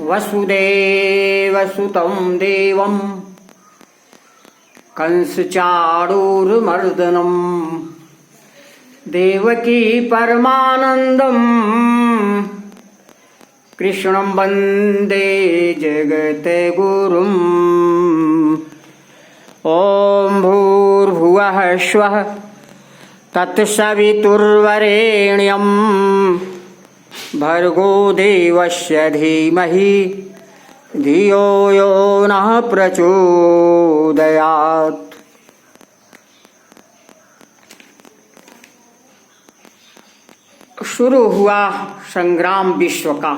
वसुदेवसुतं देवं कंसचाणूरमर्दनं देवकी परमानन्दं कृष्णं वन्दे जगद्गुरुम्। ॐ भूर्भुवः स्वः तत्सवितुर्वरेण्यं भर्गो देवस्य धीमहि धियो यो नः प्रचोदयात्। शुरू हुआ संग्राम विश्व का।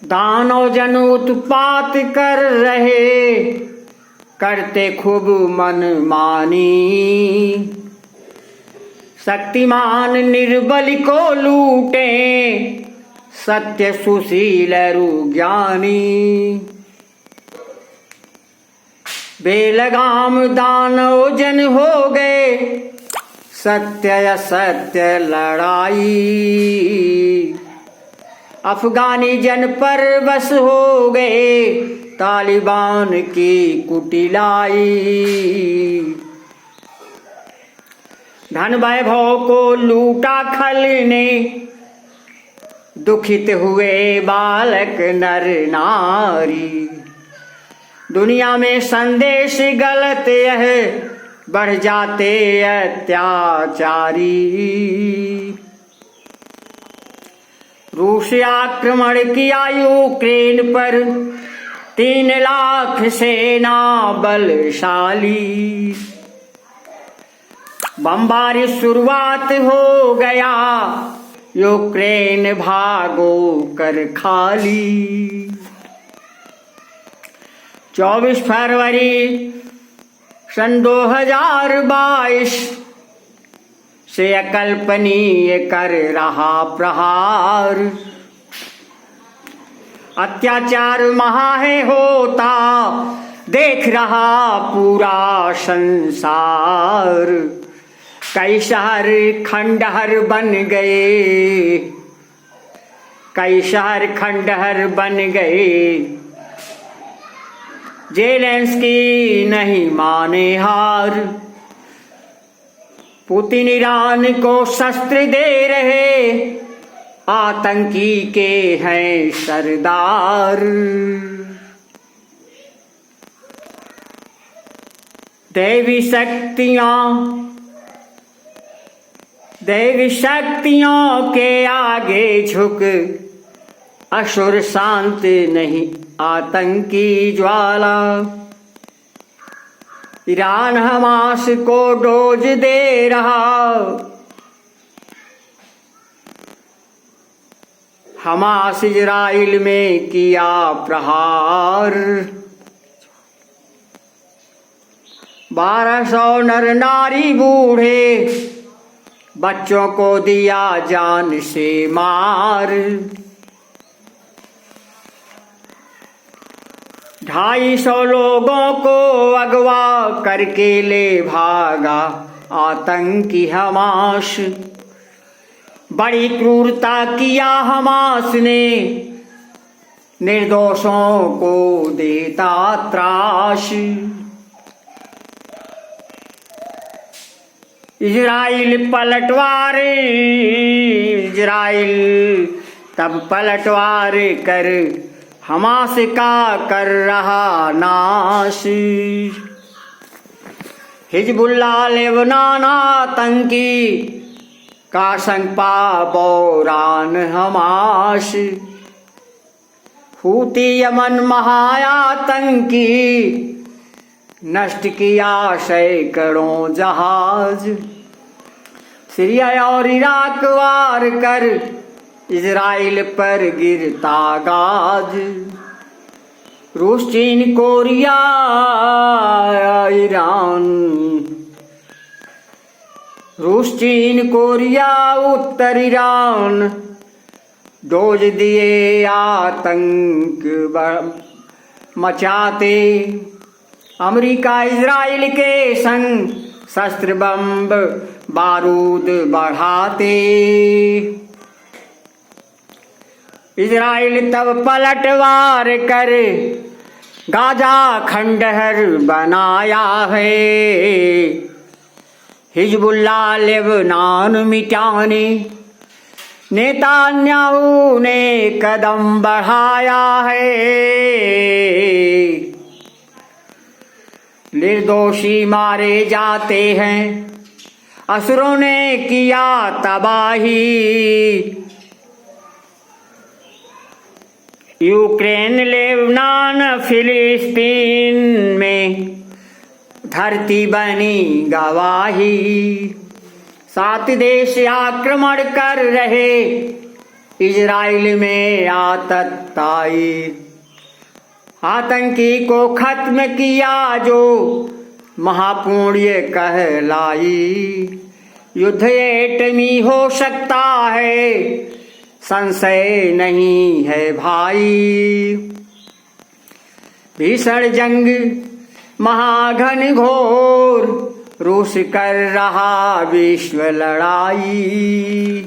दानव जन उत्पात कर रहे, करते खूब मनमानी। शक्तिमान निर्बल को लूटे, सत्य सुशील ज्ञानी। बेलगाम दानव जन हो गए, सत्य असत्य लड़ाई। अफगानी जन पर बस हो गए, तालिबान की कुटिलाई। धन वैभव को लूटा खल ने, दुखित हुए बालक नर नारी। दुनिया में संदेश गलत यह, बढ़ जाते अत्याचारी। रूस आक्रमण किया यूक्रेन पर, 3 लाख सेना बलशाली। बमबारी शुरुआत हो गया, यूक्रेन भागो कर खाली। 24 फरवरी सन 2022 से अकल्पनीय कर रहा प्रहार। अत्याचार महा है होता, देख रहा पूरा संसार। कई शहर खंडहर बन गए, कई शहर खंडहर बन गए। जेलेंस्की नहीं माने हार, पुतिन ईरान को शस्त्र दे रहे, आतंकी के हैं सरदार। दैवी शक्तियों के आगे झुक, असुर शांत नहीं आतंकी ज्वाला। ईरान हमास को डोज दे रहा, हमास इजराइल में किया प्रहार। 1200 नर नारी बूढ़े, बच्चों को दिया जान से मार। 250 लोगों को अगवा करके ले भागा आतंकी हमास। बड़ी क्रूरता किया हमास ने, निर्दोषों को देता त्रास। इजराइल तब पलटवार कर हमास का कर रहा नाश। हिजबुल्लाह लेबनान आतंकी का संपा बौरान हमास। हूती यमन महाआतंकी, नष्ट किया सैकड़ों जहाज। सीरिया और इराक वार कर, इजराइल पर गिरता गाज। रूस चीन कोरिया ईरान, रूस चीन कोरिया उत्तर ईरान, डोज दिए आतंक मचाते। अमेरिका इजराइल के संग शस्त्र बम्ब बारूद बढ़ाते। इजराइल तब पलटवार कर गाजा खंडहर बनाया है। हिजबुल्लाह लेबनान मिटाने नेतान्याहू ने कदम बढ़ाया है। निर्दोषी मारे जाते हैं, असुरों ने किया तबाही। यूक्रेन लेबनान फिलिस्तीन में धरती बनी गवाही। 7 देश आक्रमण कर रहे, इजराइल में आतताई। आतंकी को खत्म किया जो महापुण्य कहलाई। युद्ध एटमी हो सकता है, संशय नहीं है भाई। भीषण जंग महाघन घोर, रूस कर रहा विश्व लड़ाई।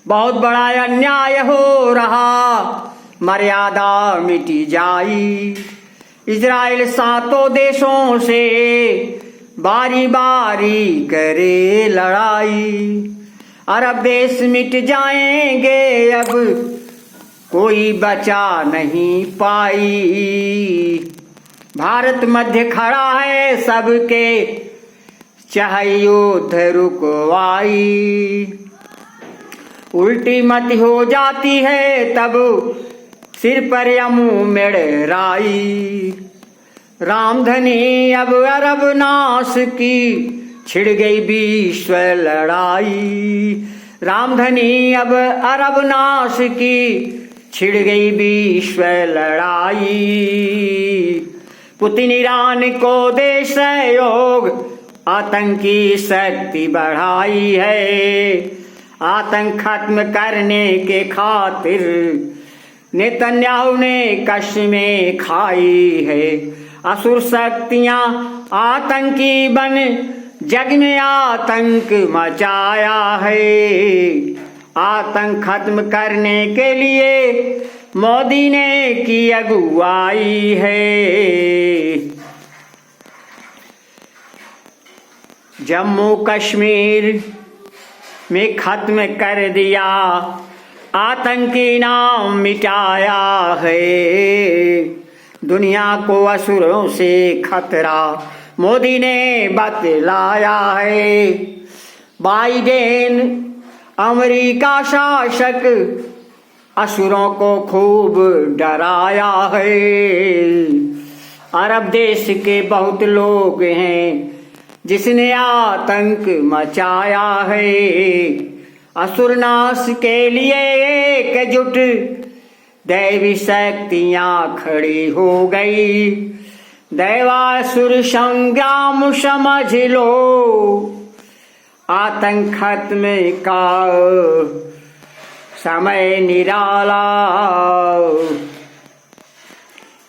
बहुत बड़ा अन्याय हो रहा, मर्यादा मिटी जाई। इजराइल 7 देशों से बारी बारी करे लड़ाई। अरब देश मिट जाएंगे, अब कोई बचा नहीं पाई। भारत मध्य खड़ा है, सबके चाहे युद्ध रुकवाई। उल्टी मत हो जाती है तब सिर पर यमु मेड़राई। रामधनी अब अरब नाश की, छिड़ गई विश्व लड़ाई। रामधनी अब अरब नाश की, छिड़ गई विश्व लड़ाई। पुतिन ईरान को दे सहयोग, आतंकी शक्ति बढ़ाई है। आतंक खत्म करने के खातिर नेतन्याहू ने कस्में खाई है। असुर शक्तियां आतंकी बन जग में आतंक मचाया है। आतंक खत्म करने के लिए मोदी ने की अगुवाई है। जम्मू कश्मीर में खत्म कर दिया, आतंकी नाम मिटाया है। दुनिया को असुरों से खतरा मोदी ने बतलाया है। बाइडेन अमेरिका शासक असुरों को खूब डराया है। अरब देश के बहुत लोग हैं जिसने आतंक मचाया है। असुर नाश के लिए एकजुट दैवी शक्तियां खड़ी हो गई। दैवासुर संग्राम समझ लो, आतंक खत्म का समय निराला।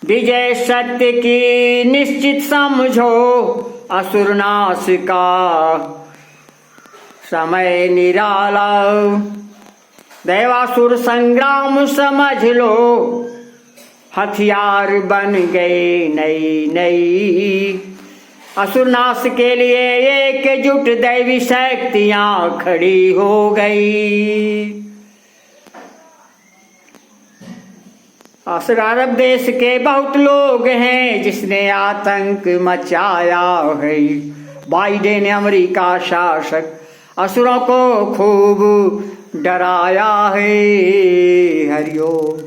विजय सत्य की निश्चित समझो, असुर नाश का समय निराला। दैवासुर संग्राम समझ लो, हथियार बन गए नई नई। असुर नाश के लिए एकजुट दैवी शक्तियां खड़ी हो गई। असुर अरब देश के बहुत लोग हैं जिसने आतंक मचाया है। बाइडेन अमेरिका शासक असुरों को खूब डराया है। हरिओम।